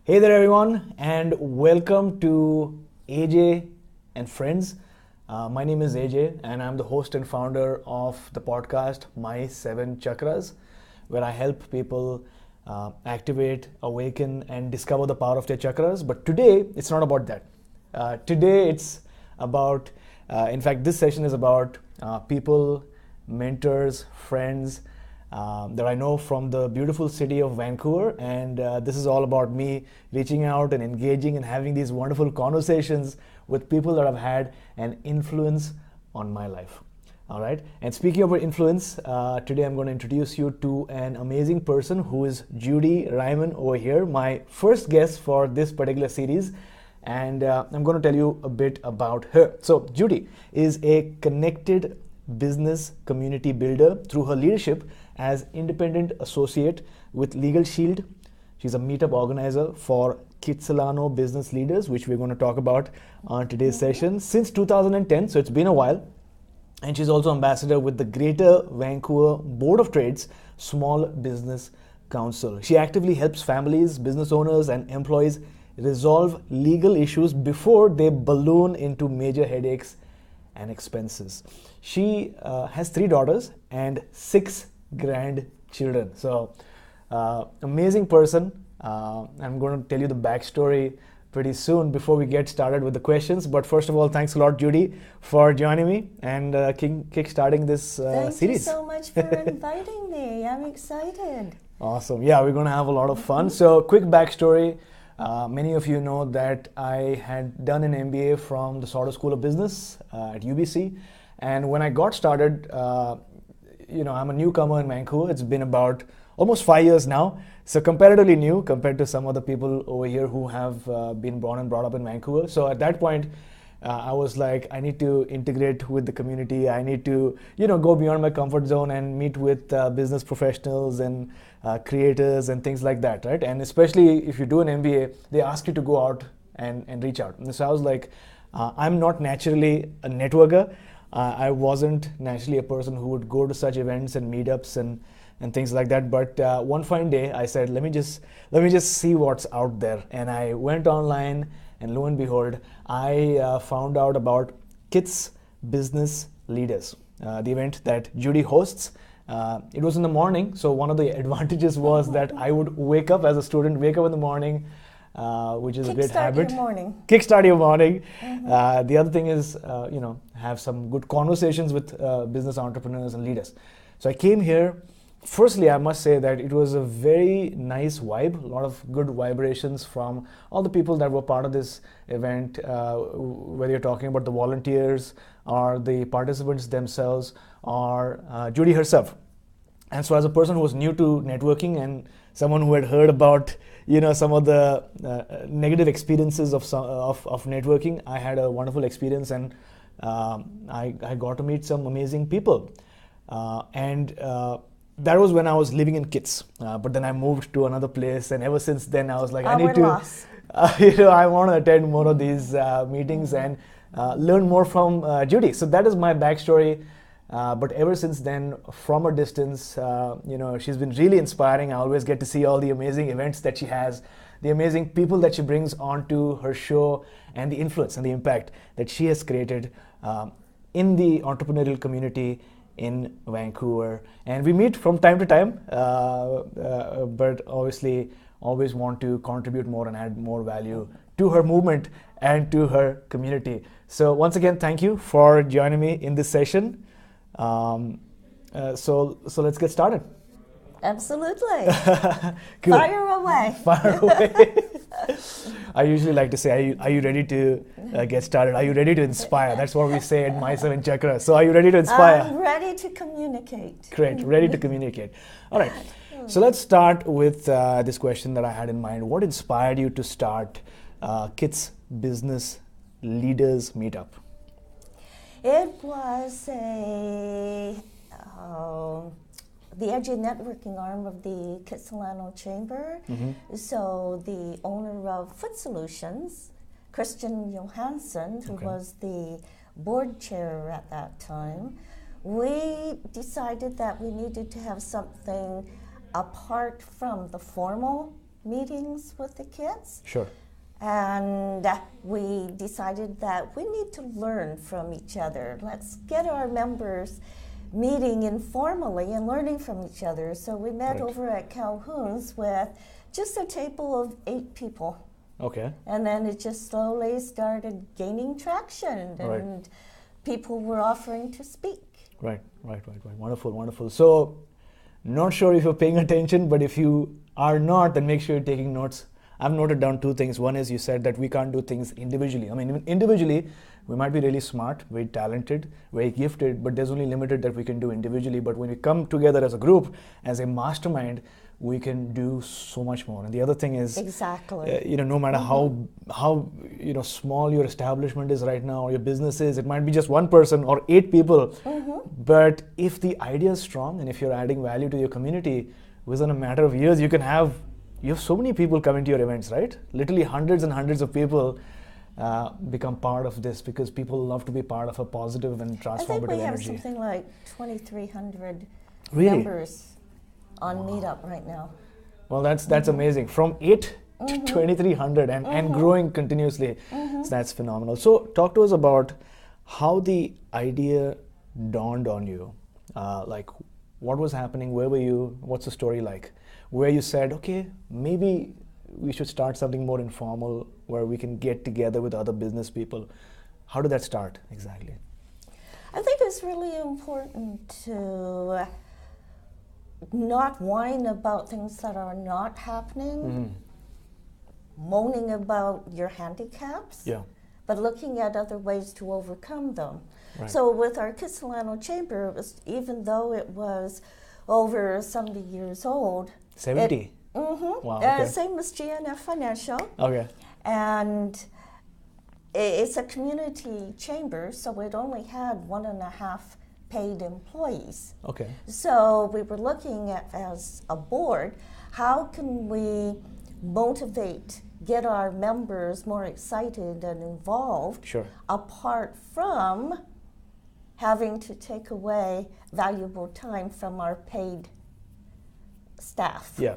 Hey there, everyone, and welcome to AJ and Friends. My name is AJ, and I'm the host and founder of the podcast My Seven Chakras, where I help people activate, awaken, and discover the power of their chakras. But today, it's not about that. Today, it's about, in fact, this session is about people, mentors, friends, that I know from the beautiful city of Vancouver, and this is all about me reaching out and engaging and having these wonderful conversations with people that have had an influence on my life. All right, and speaking of influence, today I'm going to introduce you to an amazing person who is Judy Reiman over here, my first guest for this particular series, and I'm going to tell you a bit about her. So Judy is a connected business community builder through her leadership as independent associate with LegalShield. She's a meetup organizer for Kitsilano Business Leaders, which we're going to talk about on today's session since 2010, so it's been a while. And she's also ambassador with the Greater Vancouver Board of Trade's Small Business Council. She actively helps families, business owners, and employees resolve legal issues before they balloon into major headaches and expenses. She has 3 daughters and 6 grandchildren. So, amazing person. I'm going to tell you the backstory pretty soon before we get started with the questions. But first of all, thanks a lot, Judy, for joining me and kick-starting this series. Thank you so much for inviting me. I'm excited. Awesome. Yeah, we're going to have a lot of fun. So, quick backstory. Many of you know that I had done an MBA from the Sauder School of Business at UBC. And when I got started, I'm a newcomer in Vancouver. It's been about almost 5 years now. So comparatively new compared to some other people over here who have been born and brought up in Vancouver. So at that point, I was like, I need to integrate with the community. I need to, go beyond my comfort zone and meet with business professionals and creators and things like that, right? And especially if you do an MBA, they ask you to go out and reach out. And so I was like, I'm not naturally a networker. I wasn't naturally a person who would go to such events and meetups and things like that. But one fine day, I said, let me just see what's out there. And I went online, and lo and behold, I found out about Kits Business Leaders, the event that Judy hosts. It was in the morning, so one of the advantages was that I would wake up as a student, wake up in the morning, which is a great habit. Kickstart your morning. Mm-hmm. The other thing is, have some good conversations with business entrepreneurs and leaders. So I came here. Firstly, I must say that it was a very nice vibe, a lot of good vibrations from all the people that were part of this event, whether you're talking about the volunteers or the participants themselves or Judy herself. And so as a person who was new to networking and someone who had heard about some of the negative experiences of networking, I had a wonderful experience, and I got to meet some amazing people. That was when I was living in Kits, but then I moved to another place, and ever since then I was like, I need to, I want to attend more of these meetings and learn more from Judy. So that is my backstory. But ever since then, from a distance, she's been really inspiring. I always get to see all the amazing events that she has, the amazing people that she brings onto her show, and the influence and the impact that she has created in the entrepreneurial community in Vancouver. And we meet from time to time, but obviously always want to contribute more and add more value to her movement and to her community. So once again, thank you for joining me in this session. So let's get started. Absolutely. Fire away. Fire away. I usually like to say, are you ready to get started? Are you ready to inspire? That's what we say at My Seven Chakras. So are you ready to inspire? I'm ready to communicate. Great, ready to communicate. All right. So let's start with this question that I had in mind. What inspired you to start Kits Business Leaders Meetup? It was the edgy networking arm of the Kitsilano Chamber. Mm-hmm. So the owner of Foot Solutions, Christian Johansson, who was the board chair at that time, we decided that we needed to have something apart from the formal meetings with the kids. Sure. And we decided that we need to learn from each other. Let's get our members meeting informally and learning from each other. So we met over at Calhoun's with just a table of 8 people. Okay. And then it just slowly started gaining traction, and people were offering to speak. Right. Wonderful. So, not sure if you're paying attention, but if you are not, then make sure you're taking notes. I've noted down 2 things. One is you said that we can't do things individually. I mean, individually, we might be really smart, very talented, very gifted, but there's only limited that we can do individually. But when we come together as a group, as a mastermind, we can do so much more. And the other thing is, no matter how small your establishment is right now, or your business is, it might be just 1 person or 8 people. But if the idea is strong and if you're adding value to your community, within a matter of years, you have so many people coming to your events, right? Literally hundreds and hundreds of people become part of this because people love to be part of a positive and transformative energy. I think we have something like 2,300 members on Meetup right now. Well, that's amazing. From 8 to 2,300 and growing continuously. So that's phenomenal. So talk to us about how the idea dawned on you. Like, what was happening? Where were you? What's the story like? Where you said, okay, maybe we should start something more informal where we can get together with other business people. How did that start exactly? I think it's really important to not whine about things that are not happening, moaning about your handicaps, but looking at other ways to overcome them. Right. So with our Kitsilano Chamber, even though it was over 70 years old. 70? Wow, okay. Same as GNF Financial. Okay. And it's a community chamber, so it only had 1.5 paid employees. Okay. So we were looking at, as a board, how can we motivate, get our members more excited and involved, apart from having to take away valuable time from our paid staff. Yeah.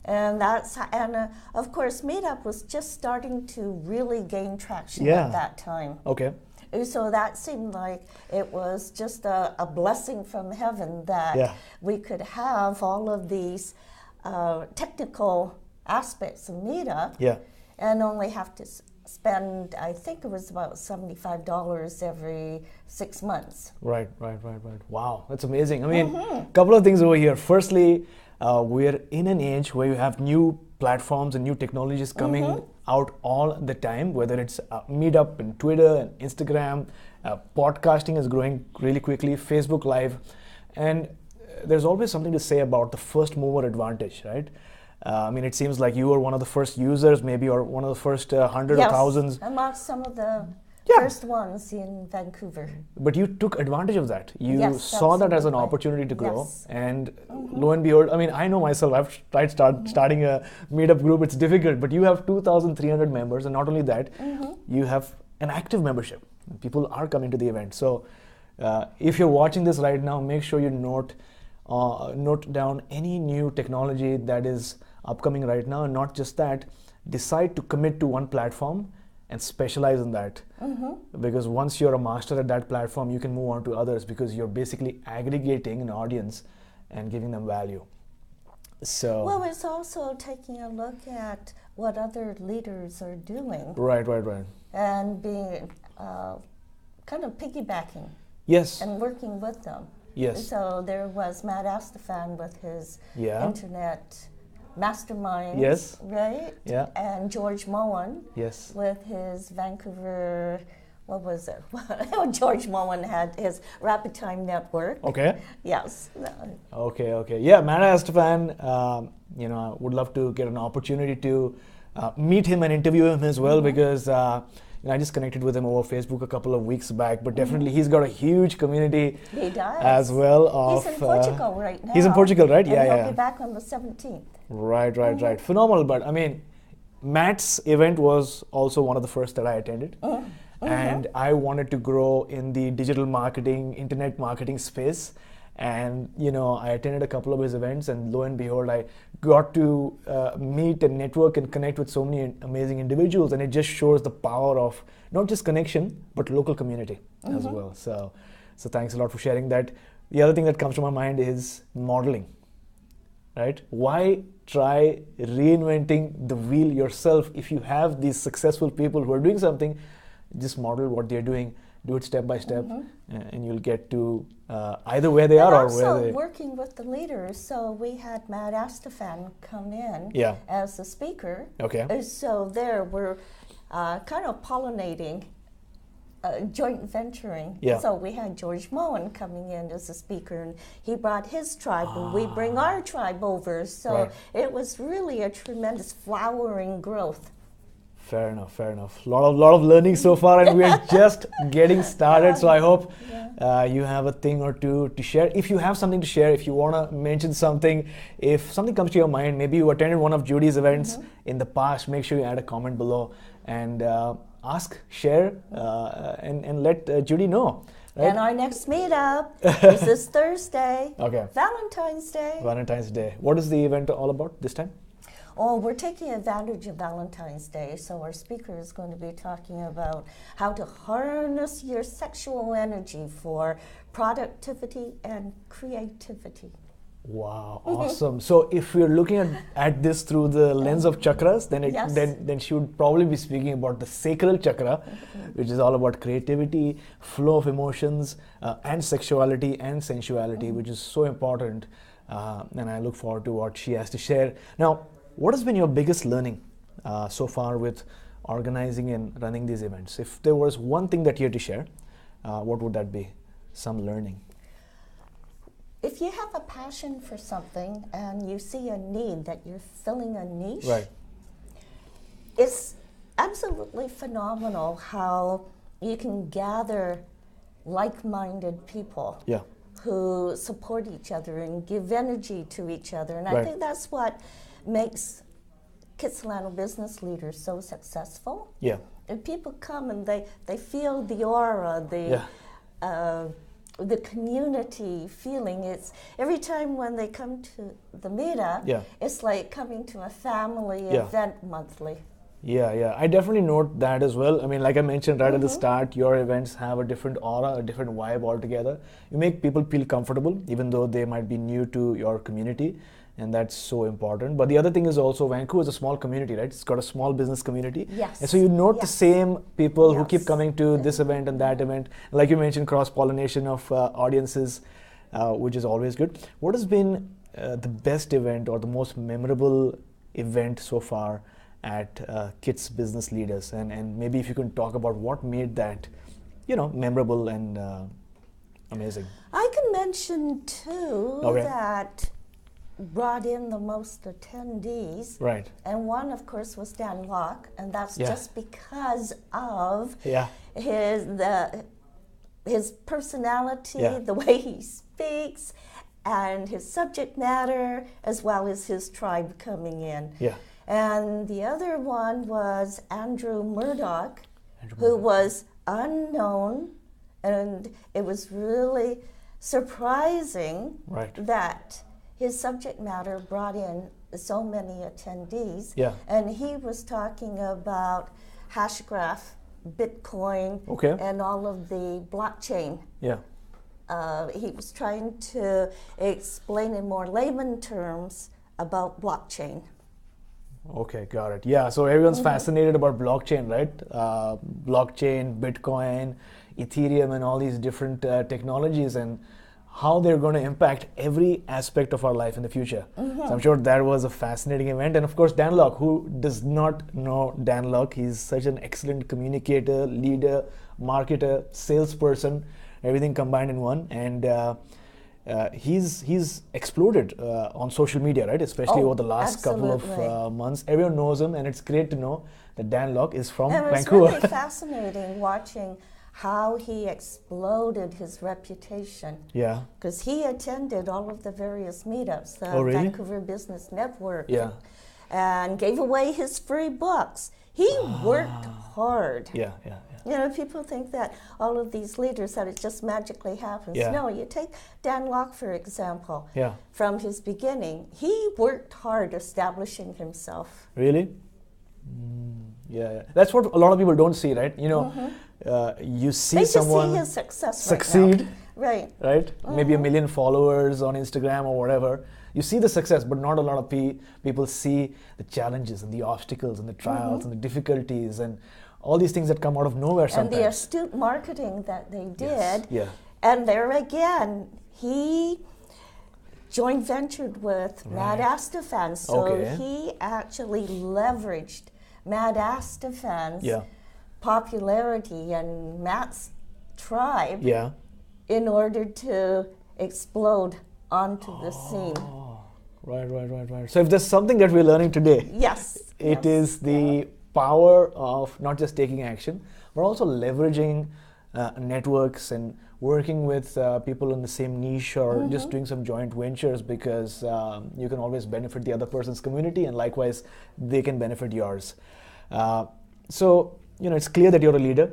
And of course, Meetup was just starting to really gain traction at that time. Okay. So that seemed like it was just a blessing from heaven that we could have all of these technical aspects of Meetup and only have to spend, I think it was about $75 every 6 months. Right. Wow, that's amazing. I mean, a couple of things over here. Firstly, we're in an age where you have new platforms and new technologies coming out all the time, whether it's Meetup and Twitter and Instagram. Podcasting is growing really quickly, Facebook Live. And there's always something to say about the first mover advantage, right? I mean, it seems like you were one of the first users, maybe, or one of the first 100 or thousands. Amongst some of the first ones in Vancouver. But you took advantage of that. You saw that as an opportunity to grow. And lo and behold, I mean, I know myself, I've tried starting a Meetup group. It's difficult, but you have 2,300 members. And not only that, you have an active membership. People are coming to the event. So if you're watching this right now, make sure you note down any new technology that is upcoming right now. And not just that, decide to commit to one platform and specialize in that. Because once you're a master at that platform, you can move on to others because you're basically aggregating an audience and giving them value. So well, it's also taking a look at what other leaders are doing. Right. And being kind of piggybacking. Yes. And working with them. Yes. So there was Matt Astafan with his internet masterminds, right? Yeah. And George Moen with his Vancouver, what was it? George Moen had his Rapid Time Network. Okay. Yes. Okay. Yeah, Matt Astafan, I would love to get an opportunity to meet him and interview him as well because I just connected with him over Facebook a couple of weeks back, but definitely he's got a huge community as well. He's in Portugal right now. He's in Portugal, right? And he'll be back on the 17th. Right. Phenomenal. But I mean, Matt's event was also one of the first that I attended. And I wanted to grow in the digital marketing, internet marketing space. And I attended a couple of his events, and lo and behold, I got to meet and network and connect with so many amazing individuals, and it just shows the power of not just connection but local community as well. So thanks a lot for sharing that. The other thing that comes to my mind is modeling, right? Why try reinventing the wheel yourself? If you have these successful people who are doing something, just model what they're doing, do it step by step, and you'll get to either where they are or where they... Also working with the leaders. So we had Matt Astafan come in as the speaker. Okay. So there we're kind of pollinating, joint venturing. Yeah. So we had George Moen coming in as a speaker, and he brought his tribe, and we bring our tribe over. So it was really a tremendous flowering growth. Fair enough. Lot of learning so far, and we're just getting started. So I hope you have a thing or two to share. If you have something to share, if you want to mention something, if something comes to your mind, maybe you attended one of Judy's events in the past, make sure you add a comment below and ask, share, and let Judy know. Right? And our next meetup is this Thursday, Valentine's Day. Valentine's Day. What is the event all about this time? Oh, we're taking advantage of Valentine's Day, so our speaker is going to be talking about how to harness your sexual energy for productivity and creativity. Wow, awesome. So if we're looking at this through the lens of chakras, then she would probably be speaking about the sacral chakra, which is all about creativity, flow of emotions, and sexuality and sensuality, which is so important. And I look forward to what she has to share. Now, what has been your biggest learning so far with organizing and running these events? If there was one thing that you had to share, what would that be? Some learning. If you have a passion for something and you see a need that you're filling a niche, it's absolutely phenomenal how you can gather like-minded people who support each other and give energy to each other. And I think that's what makes Kitsilano Business Leaders so successful. And people come and they feel the aura, the community feeling. It's every time when they come to the meetup, it's like coming to a family event monthly. I definitely note that as well. I mean, like I mentioned right at the start, your events have a different aura, a different vibe altogether. You make people feel comfortable, even though they might be new to your community. And that's so important. But the other thing is also Vancouver is a small community, right? It's got a small business community. And so you note the same people who keep coming to this event and that event. Like you mentioned, cross-pollination of audiences, which is always good. What has been the best event or the most memorable event so far at Kits Business Leaders? And maybe if you can talk about what made that, memorable and amazing. I can mention too that brought in the most attendees. And one, of course, was Dan Locke, and that's just because of his personality, the way he speaks, and his subject matter, as well as his tribe coming in. And the other one was Andrew Murdoch, who was unknown, and it was really surprising that his subject matter brought in so many attendees. And he was talking about Hashgraph, Bitcoin, and all of the blockchain. He was trying to explain in more layman terms about blockchain. Okay, got it. So everyone's fascinated about blockchain, right? Blockchain, Bitcoin, Ethereum, and all these different technologies, and how they're going to impact every aspect of our life in the future. So I'm sure that was a fascinating event. And of course, Dan Locke, who does not know Dan Locke, he's such an excellent communicator, leader, marketer, salesperson, everything combined in one. And he's exploded on social media, right? Especially over the last couple of months. Everyone knows him, and it's great to know that Dan Locke is from Vancouver. It's really fascinating watching how he exploded his reputation. Because he attended all of the various meetups, the Vancouver Business Network, and gave away his free books. He worked hard. Yeah, yeah, yeah. You know, people think that all of these leaders, that it just magically happens. Yeah. No, you take Dan Locke, for example. Yeah. From his beginning, he worked hard establishing himself. Really? Yeah, yeah. That's what a lot of people don't see, right? You know, you see They someone just see his success succeed, right now. right? Maybe 1 million followers on Instagram or whatever. You see the success, but not a lot of people see the challenges and the obstacles and the trials and the difficulties and all these things that come out of nowhere sometimes. And the astute marketing that they did. Yes. Yeah. And there again, he joint ventured with Matt Astafan's. So he actually leveraged Matt Astafan's popularity and Matt's tribe in order to explode onto the scene. Right. So if there's something that we're learning today, it is the power of not just taking action, but also leveraging networks and working with people in the same niche or just doing some joint ventures, because you can always benefit the other person's community and likewise they can benefit yours. So, you know, it's clear that you're a leader,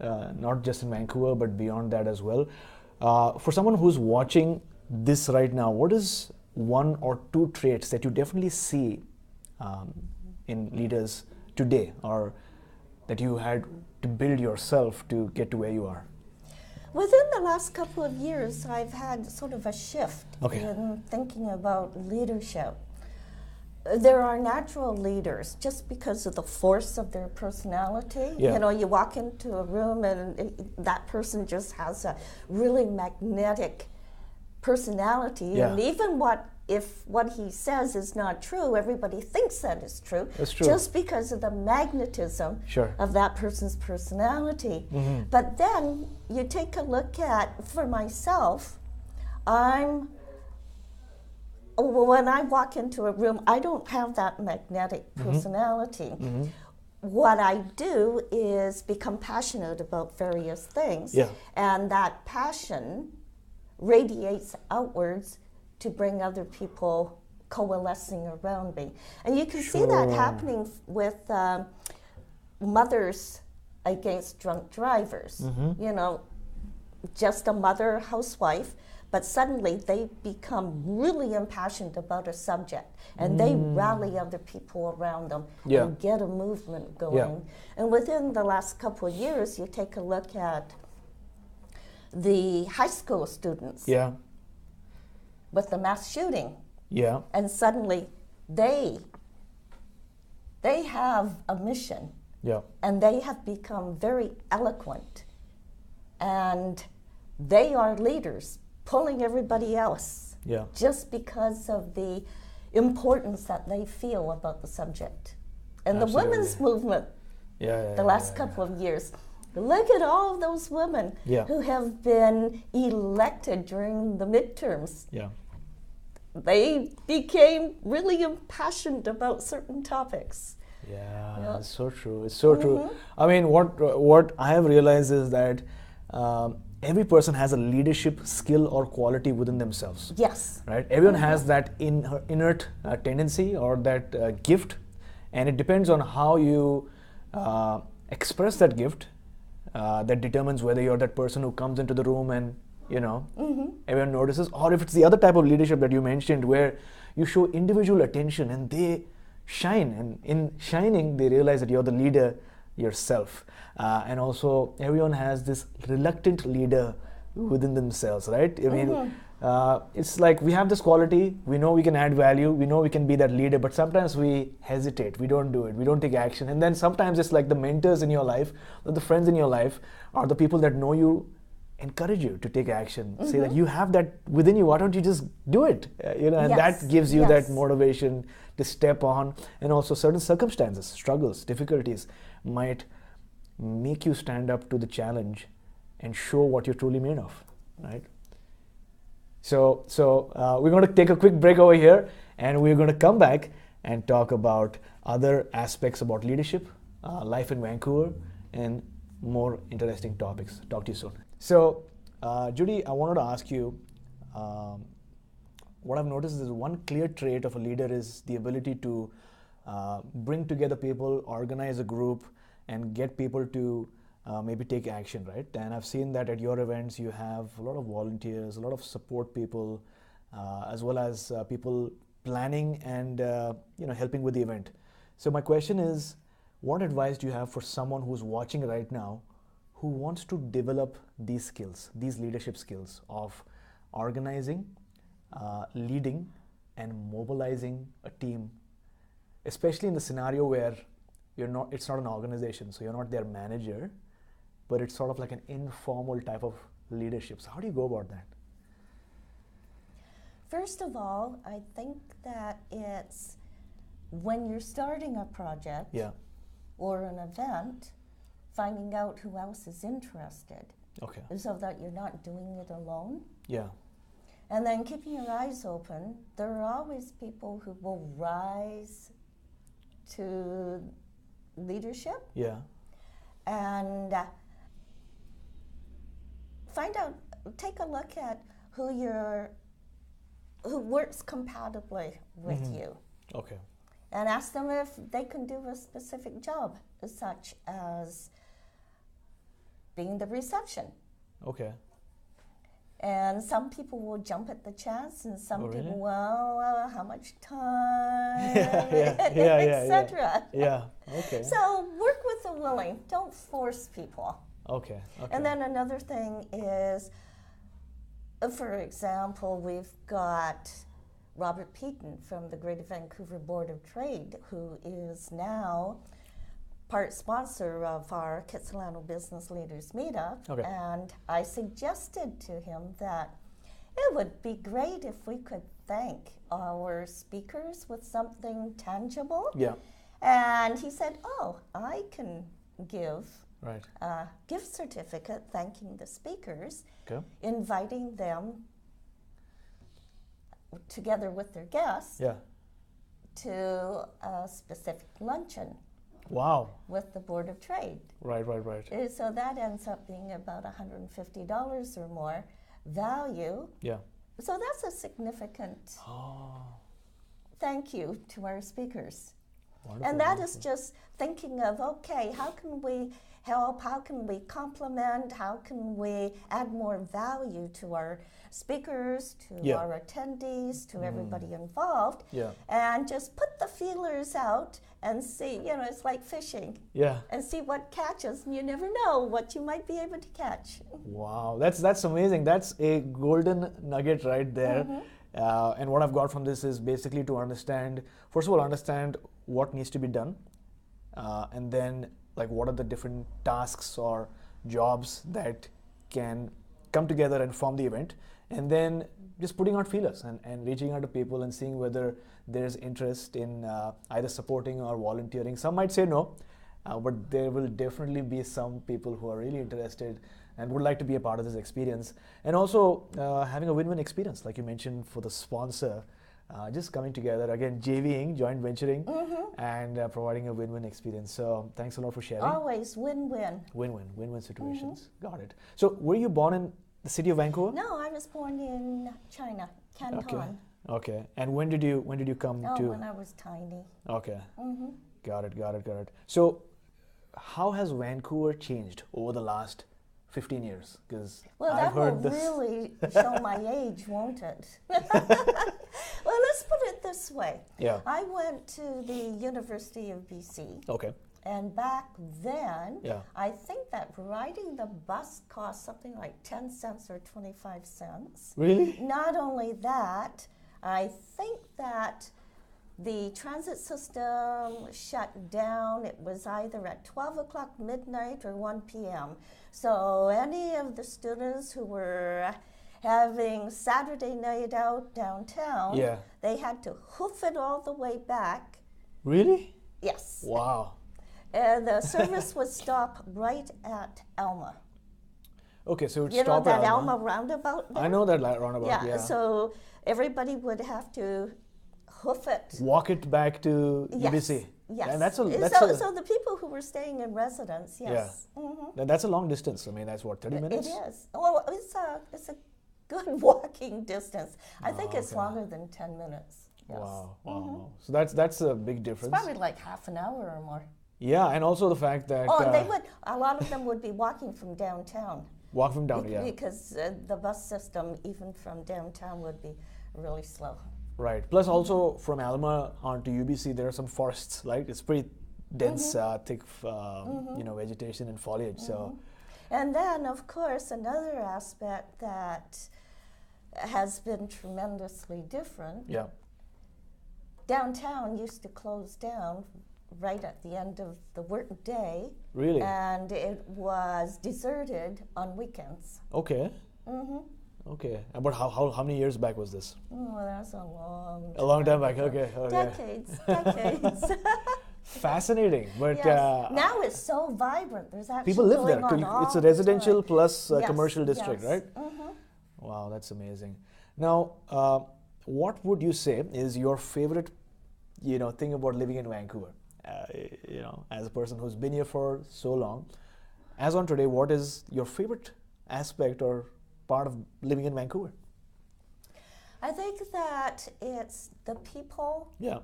not just in Vancouver, but beyond that as well. For someone who's watching this right now, what is one or two traits that you definitely see in leaders today, or that you had to build yourself to get to where you are? Within the last couple of years, I've had sort of a shift in thinking about leadership. There are natural leaders just because of the force of their personality. You know, you walk into a room and that person just has a really magnetic personality, and even if what he says is not true, everybody thinks that is true. That's true. Just because of the magnetism of that person's personality. But then you take a look at, for myself, when I walk into a room, I don't have that magnetic personality. What I do is become passionate about various things, and that passion radiates outwards to bring other people coalescing around me. And you can see that happening with mothers against drunk drivers. You know, just a mother, housewife, but suddenly they become really impassioned about a subject and they rally other people around them and get a movement going. And within the last couple of years, you take a look at the high school students with the mass shooting. And suddenly they have a mission. And they have become very eloquent. And they are leaders, pulling everybody else just because of the importance that they feel about the subject. And the women's movement, the last couple of years, look at all of those women who have been elected during the midterms. They became really impassioned about certain topics. It's so true. It's so true. I mean, what I have realized is that every person has a leadership skill or quality within themselves. Right? Everyone has that inert tendency or that gift, and it depends on how you express that gift. That determines whether you're that person who comes into the room and, you know, everyone notices, or if it's the other type of leadership that you mentioned where you show individual attention and they shine, and in shining they realize that you're the leader yourself. And also everyone has this reluctant leader within themselves, right? I mean, it's like we have this quality, we know we can add value, we know we can be that leader, but sometimes we hesitate, we don't do it, we don't take action. And then sometimes it's like the mentors in your life or the friends in your life or the people that know you encourage you to take action, say that you have that within you, why don't you just do it? You know, and that gives you that motivation to step on. And also certain circumstances, struggles, difficulties might make you stand up to the challenge and show what you're truly made of, right? So we're going to take a quick break over here, and we're going to come back and talk about other aspects about leadership, life in Vancouver, and more interesting topics. Talk to you soon. So, Judy, I wanted to ask you, what I've noticed is one clear trait of a leader is the ability to bring together people, organize a group, and get people to maybe take action, right? And I've seen that at your events you have a lot of volunteers, a lot of support people, as well as people planning and helping with the event. So my question is, what advice do you have for someone who's watching right now who wants to develop these skills, these leadership skills of organizing, leading, and mobilizing a team, especially in the scenario where it's not an organization, so you're not their manager, but it's sort of like an informal type of leadership. So how do you go about that? First of all, I think that it's when you're starting a project or an event, finding out who else is interested. Okay. So that you're not doing it alone. Yeah. And then keeping your eyes open. There are always people who will rise to leadership. Yeah. And take a look at who works compatibly with you. Okay. And ask them if they can do a specific job, such as being the reception. Okay. And some people will jump at the chance, and some really? people, well, how much time, etc. Yeah, okay. So work with the willing. Don't force people. Okay. And then another thing is, for example, we've got Robert Peaton from the Greater Vancouver Board of Trade, who is now part sponsor of our Kitsilano Business Leaders Meetup. Okay. And I suggested to him that it would be great if we could thank our speakers with something tangible. Yeah. And he said, I can give right. a gift certificate thanking the speakers, okay. inviting them together with their guests to a specific luncheon. Wow. With the Board of Trade. Right. So that ends up being about $150 or more value. Yeah. So that's a significant thank you to our speakers. Wonderful, and that is just thinking of, okay, how can we help? How can we complement? How can we add more value to our speakers, to our attendees, to everybody involved? Yeah. And just put the feelers out and see, it's like fishing. Yeah. And see what catches. And you never know what you might be able to catch. Wow, that's amazing. That's a golden nugget right there. And what I've got from this is basically to understand what needs to be done, and then like what are the different tasks or jobs that can come together and form the event, and then just putting out feelers and reaching out to people and seeing whether there's interest in either supporting or volunteering. Some might say no, but there will definitely be some people who are really interested and would like to be a part of this experience. And also having a win-win experience, like you mentioned, for the sponsor, just coming together, again, JVing, joint venturing, and providing a win-win experience. So thanks a lot for sharing. Always win-win. Win-win situations. Got it. So were you born in the city of Vancouver? No, I was born in China, Canton. Okay. And when did you come to? When I was tiny. Okay. Got it. So how has Vancouver changed over the last 15 years? Because I've heard this. That will really show my age, won't it? Well, let's put it this way. Yeah. I went to the University of BC. Okay. And back then, yeah. I think that riding the bus cost something like 10 cents or 25 cents. Really? Not only that, I think that the transit system shut down. It was either at 12 o'clock midnight or 1 p.m. So any of the students who were having Saturday night out downtown, they had to hoof it all the way back. Really? Yes. Wow. The service would stop right at Alma. Okay, so it would stop at at that Alma roundabout there? I know that roundabout, yeah. So everybody would have to hoof it. Walk it back to UBC. Yes. And so the people who were staying in residence, yes. Yeah. That's a long distance. I mean, that's what, 30 minutes? It is. Well, it's a good walking distance. I think it's longer than 10 minutes. Yes. Wow. So that's a big difference. It's probably like half an hour or more. Yeah, and also the fact that Oh, and a lot of them would be walking from downtown. walk from down, yeah. Because the bus system, even from downtown, would be really slow. Right. Plus, also from Alma onto UBC, there are some forests, right? It's pretty dense, thick, vegetation and foliage. So, and then, of course, another aspect that has been tremendously different. yeah. Downtown used to close down right at the end of the work day. Really? And it was deserted on weekends. Okay. Okay. But how many years back was this? Oh, that's a long time. A long time back. Okay. Decades. Fascinating. But Yes. Now it's so vibrant. There's actually people live there. going on It's a all the residential time. plus Yes, commercial district, yes. right? Wow, that's amazing. Now, what would you say is your favorite, thing about living in Vancouver? As a person who's been here for so long, as on today, what is your favorite aspect or part of living in Vancouver? I think that it's the people Yeah.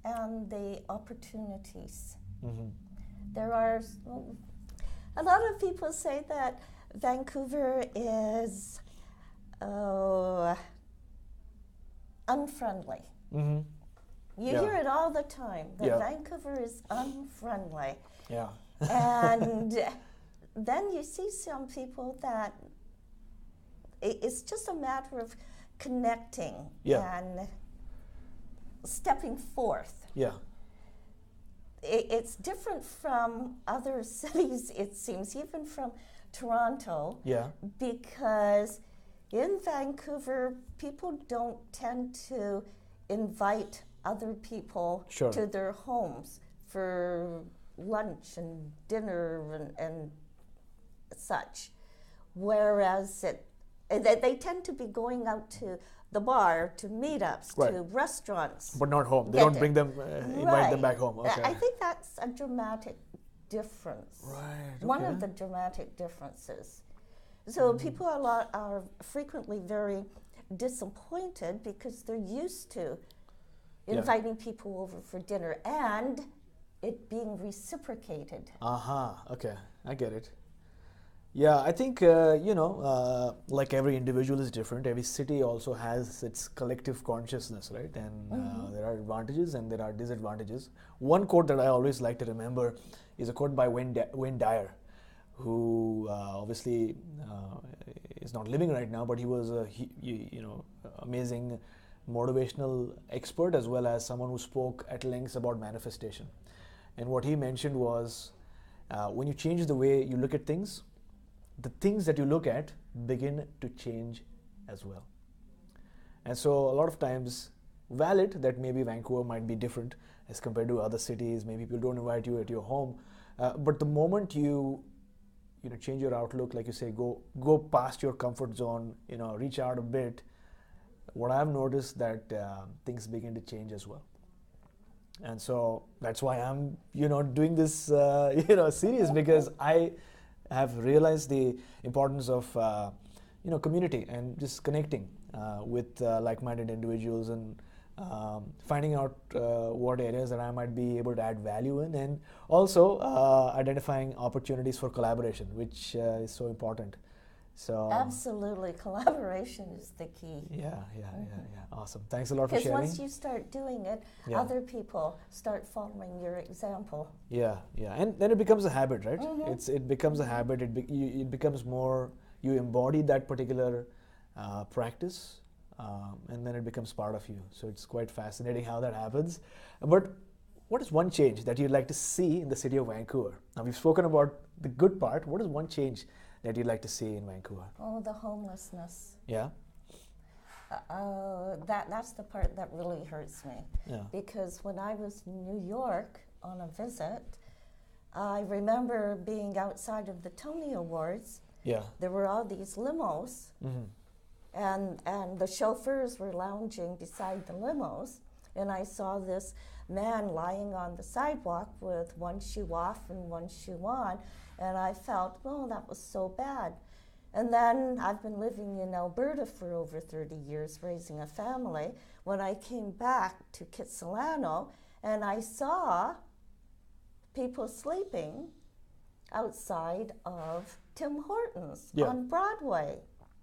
and the opportunities. There are a lot of people say that Vancouver is unfriendly. You hear it all the time, that Vancouver is unfriendly. Yeah. And then you see some people that it's just a matter of connecting and stepping forth. Yeah. It's different from other cities, it seems, even from Toronto. Yeah. Because in Vancouver, people don't tend to invite other people to their homes for lunch and dinner and such. Whereas they tend to be going out to the bar, to meetups, to restaurants. But not home. They don't bring them, invite them back home. Okay. I think that's a dramatic difference. Right. Okay. One of the dramatic differences. So people are frequently very disappointed because they're used to inviting people over for dinner and it being reciprocated. Okay, I get it. Yeah, I think, like every individual is different, every city also has its collective consciousness, right? And there are advantages and there are disadvantages. One quote that I always like to remember is a quote by Wayne Dyer, who obviously is not living right now, but he was a amazing motivational expert as well as someone who spoke at length about manifestation. And what he mentioned was when you change the way you look at things, the things that you look at begin to change as well. And so a lot of times, valid that maybe Vancouver might be different as compared to other cities, maybe people don't invite you at your home, but the moment you change your outlook, like you say, go past your comfort zone, reach out a bit, what I've noticed that things begin to change as well. And so that's why I'm doing this series, because I have realized the importance of community and just connecting with like-minded individuals and finding out what areas that I might be able to add value in, and also identifying opportunities for collaboration, which is so important. So absolutely, collaboration is the key. Yeah. Awesome. Thanks a lot for sharing. Because once you start doing it, other people start following your example. Yeah, and then it becomes a habit, right? It becomes a habit. It becomes more. You embody that particular practice, and then it becomes part of you. So it's quite fascinating how that happens. But what is one change that you'd like to see in the city of Vancouver? Now we've spoken about the good part. What is one change that you'd like to see in Vancouver? Oh, the homelessness. Yeah. That's the part that really hurts me. Yeah. Because when I was in New York on a visit, I remember being outside of the Tony Awards. Yeah. There were all these limos, and the chauffeurs were lounging beside the limos, and I saw this man lying on the sidewalk with one shoe off and one shoe on, and I felt, oh, that was so bad. And then I've been living in Alberta for over 30 years, raising a family. When I came back to Kitsilano, and I saw people sleeping outside of Tim Hortons Yeah. on Broadway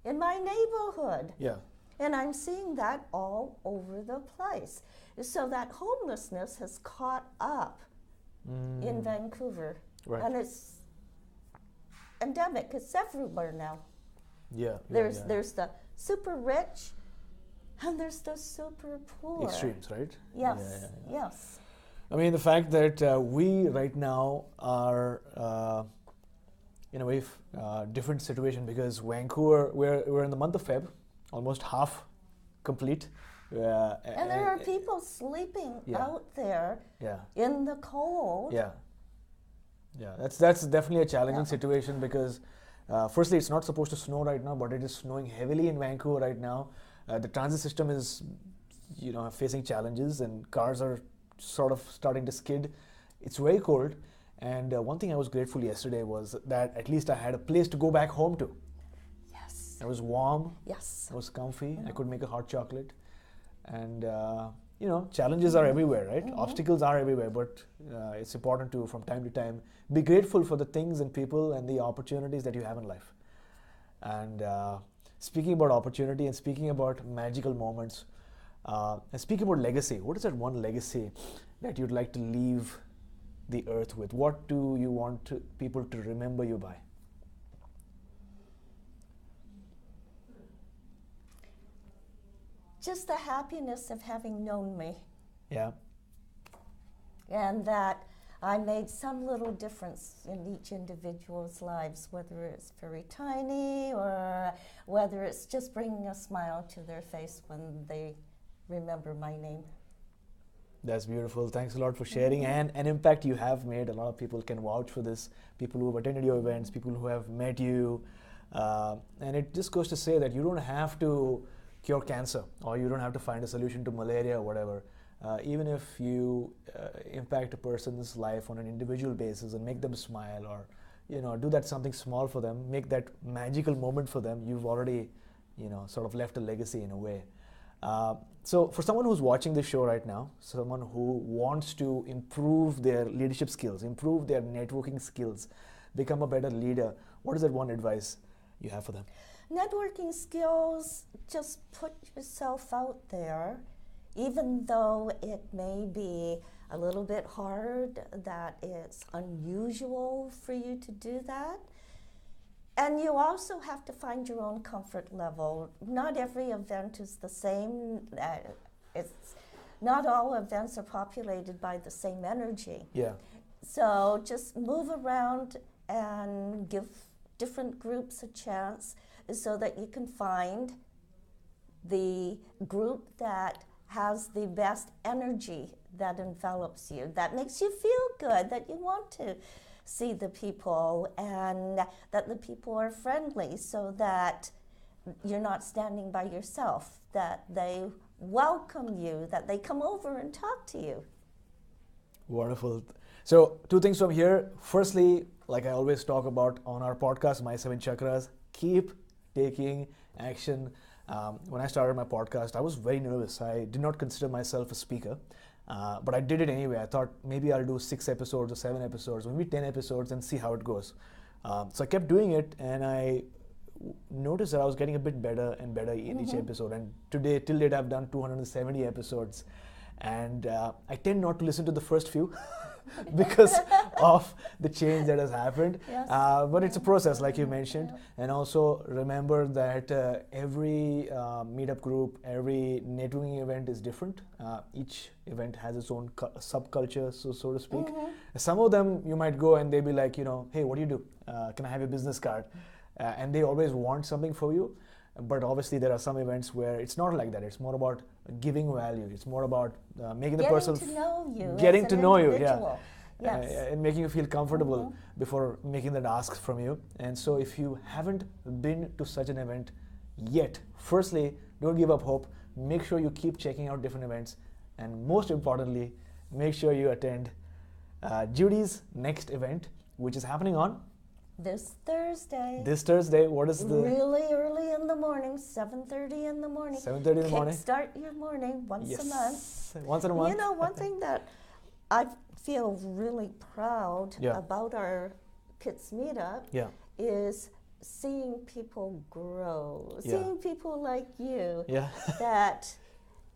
in my neighborhood. Yeah. And I'm seeing that all over the place. So that homelessness has caught up in Vancouver. Right. And it's endemic. It's everywhere now. Yeah. There's the super rich and there's the super poor. Extremes, right? Yes. Yes. I mean, the fact that we right now are in a way different situation, because Vancouver, we're in the month of Feb, almost half complete. And there are people sleeping out there in the cold. Yeah. That's definitely a challenging situation, because firstly, it's not supposed to snow right now, but it is snowing heavily in Vancouver right now. The transit system is, facing challenges, and cars are sort of starting to skid. It's very cold, and one thing I was grateful yesterday was that at least I had a place to go back home to. Yes. It was warm. Yes. It was comfy. I could make a hot chocolate, and challenges are everywhere, right? Obstacles are everywhere, but it's important to, from time to time, be grateful for the things and people and the opportunities that you have in life. And speaking about opportunity and speaking about magical moments, and speaking about legacy, what is that one legacy that you'd like to leave the earth with? What do you want people to remember you by? Just the happiness of having known me. Yeah. And that I made some little difference in each individual's lives, whether it's very tiny or whether it's just bringing a smile to their face when they remember my name. That's beautiful. Thanks a lot for sharing, and an impact you have made. A lot of people can vouch for this. People who have attended your events, people who have met you, and it just goes to say that you don't have to cure cancer, or you don't have to find a solution to malaria or whatever. Even if you impact a person's life on an individual basis and make them smile, or do that something small for them, make that magical moment for them, you've already sort of left a legacy in a way. So for someone who's watching this show right now, someone who wants to improve their leadership skills, improve their networking skills, become a better leader, what is that one advice you have for them? Networking skills, just put yourself out there, even though it may be a little bit hard, that it's unusual for you to do that. And you also have to find your own comfort level. Not every event is the same. Not all events are populated by the same energy. Yeah. So just move around and give different groups a chance so that you can find the group that has the best energy that envelops you, that makes you feel good, that you want to see the people, and that the people are friendly, so that you're not standing by yourself, that they welcome you, that they come over and talk to you. Wonderful. So 2 things from here. Firstly, like I always talk about on our podcast, My 7 Chakras, keep taking action. When I started my podcast, I was very nervous. I did not consider myself a speaker, but I did it anyway. I thought maybe I'll do 6 episodes or 7 episodes, maybe 10 episodes, and see how it goes. So I kept doing it, and I noticed that I was getting a bit better and better in each episode. And today, till date, I've done 270 episodes. And I tend not to listen to the first few because of the change that has happened. Yes. But it's a process, like you mentioned. And also remember that every meetup group, every networking event is different. Each event has its own subculture, so to speak. Some of them you might go and they'll be like, hey, what do you do? Can I have your business card? And they always want something for you. But obviously there are some events where it's not like that. It's more about giving value. It's more about making the person getting to know you, getting to know you, individual. Yes. And making you feel comfortable before making that ask from you. And so if you haven't been to such an event yet, firstly, don't give up hope. Make sure you keep checking out different events, and most importantly, make sure you attend Judy's next event, which is happening on This Thursday. This Thursday. What is the... Really early in the morning, 7:30 in the morning. 7:30 in the morning. Start your morning once a month. Once in a month. One thing that I feel really proud Yeah. about our Kids Meetup Yeah. is seeing people grow, Yeah. seeing people like you Yeah.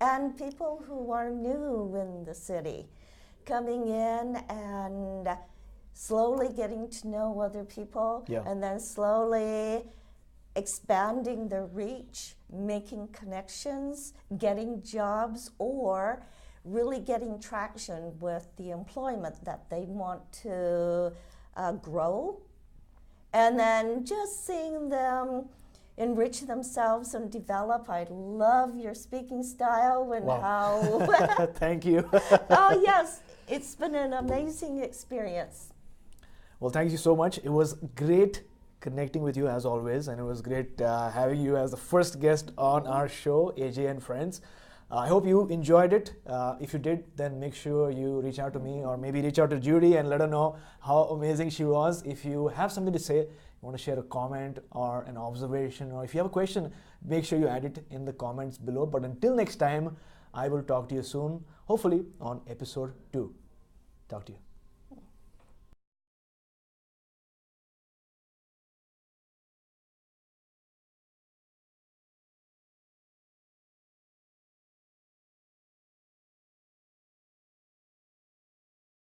and people who are new in the city coming in and slowly getting to know other people, Yeah. and then slowly expanding their reach, making connections, getting jobs, or really getting traction with the employment that they want to grow. And then just seeing them enrich themselves and develop. I love your speaking style and Wow. how Thank you. oh yes, it's been an amazing experience. Well, thank you so much. It was great connecting with you as always, and it was great having you as the first guest on our show, AJ and Friends. I hope you enjoyed it. If you did, then make sure you reach out to me, or maybe reach out to Judy and let her know how amazing she was. If you have something to say, you want to share a comment or an observation, or if you have a question, make sure you add it in the comments below. But until next time, I will talk to you soon, hopefully on episode 2. Talk to you.